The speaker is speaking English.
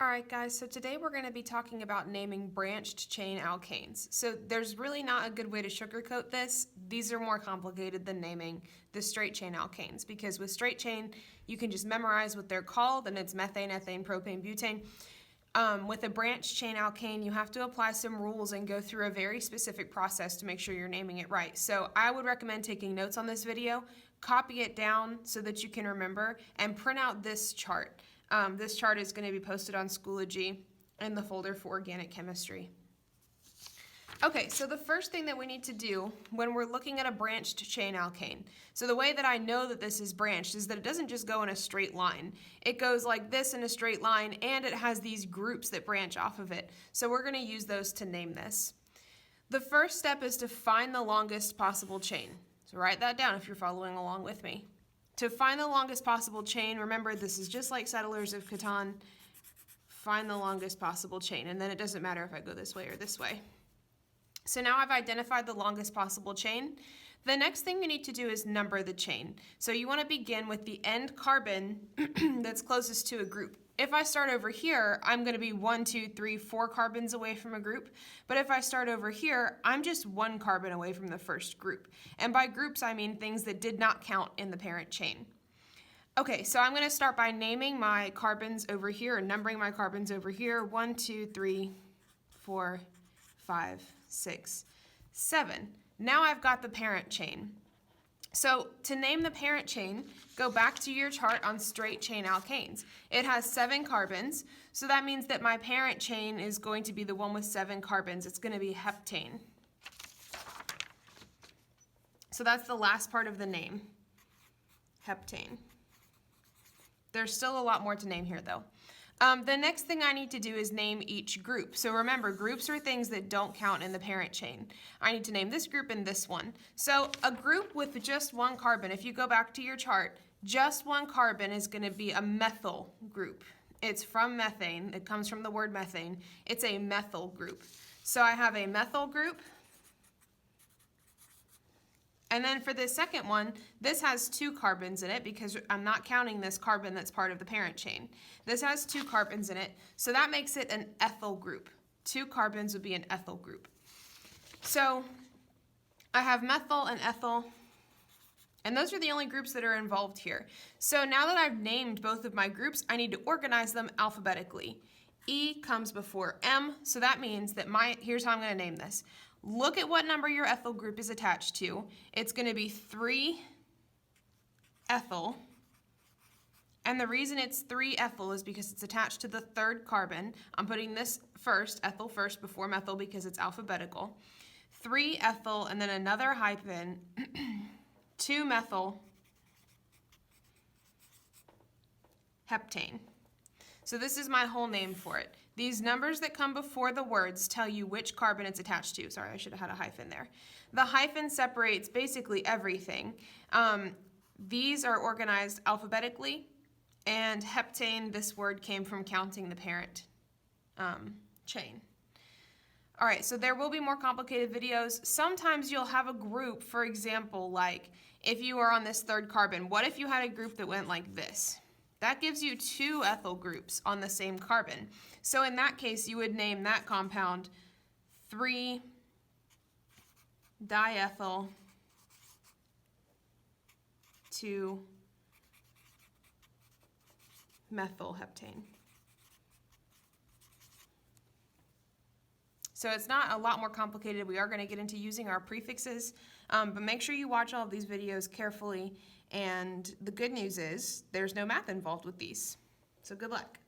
Alright guys, so today we're going to be talking about naming branched chain alkanes. So there's really not a good way to sugarcoat this. These are more complicated than naming the straight chain alkanes, because with straight chain you can just memorize what they're called, and it's methane, ethane, propane, butane. With a branched chain alkane, you have to apply some rules and go through a very specific process to make sure you're naming it right. So I would recommend taking notes on this video, copy it down so that you can remember, and print out this chart. This chart is going to be posted on Schoology in the folder for organic chemistry. Okay, so the first thing that we need to do when we're looking at a branched chain alkane, so the way that I know that this is branched is that it doesn't just go in a straight line. It goes like this in a straight line, and it has these groups that branch off of it. So we're going to use those to name this. The first step is to find the longest possible chain. So write that down if you're following along with me. To find the longest possible chain, remember this is just like Settlers of Catan, find the longest possible chain, and then it doesn't matter if I go this way or this way. So now I've identified the longest possible chain. The next thing you need to do is number the chain. So you want to begin with the end carbon that's closest to a group. If I start over here, I'm going to be 1, 2, 3, 4 carbons away from a group. But if I start over here, I'm just 1 carbon away from the first group. And by groups, I mean things that did not count in the parent chain. Okay, so I'm going to start by naming my carbons over here and numbering my carbons over here. 1, 2, 3, 4, 5, 6, 7. Now I've got the parent chain. So to name the parent chain, go back to your chart on straight chain alkanes. It has 7 carbons, so that means that my parent chain is going to be the one with 7 carbons. It's going to be heptane. So that's the last part of the name, heptane. There's still a lot more to name here though. The next thing I need to do is name each group. So remember, groups are things that don't count in the parent chain. I need to name this group and this one. So a group with just 1 carbon, if you go back to your chart, just 1 carbon is going to be a methyl group. It's from methane. It comes from the word methane. It's a methyl group. So I have a methyl group. And then for the second one, this has 2 carbons in it because I'm not counting this carbon that's part of the parent chain. This has 2 carbons in it, so that makes it an ethyl group. 2 carbons would be an ethyl group. So I have methyl and ethyl, and those are the only groups that are involved here. So now that I've named both of my groups, I need to organize them alphabetically. E comes before M, so that means that here's how I'm going to name this. Look at what number your ethyl group is attached to. It's going to be 3 ethyl. And the reason it's 3 ethyl is because it's attached to the 3rd carbon. I'm putting this first, ethyl first, before methyl because it's alphabetical. 3 ethyl and then another hyphen, 2 methyl, heptane. So this is my whole name for it. These numbers that come before the words tell you which carbon it's attached to. Sorry, I should have had a hyphen there. The hyphen separates basically everything. These are organized alphabetically, and heptane, this word came from counting the parent chain. All right, so there will be more complicated videos. Sometimes you'll have a group, for example, like if you are on this 3rd carbon, what if you had a group that went like this? That gives you 2 ethyl groups on the same carbon. So in that case, you would name that compound 3-diethyl 2-methylheptane. So it's not a lot more complicated. We are going to get into using our prefixes, but make sure you watch all of these videos carefully. And the good news is there's no math involved with these. So good luck.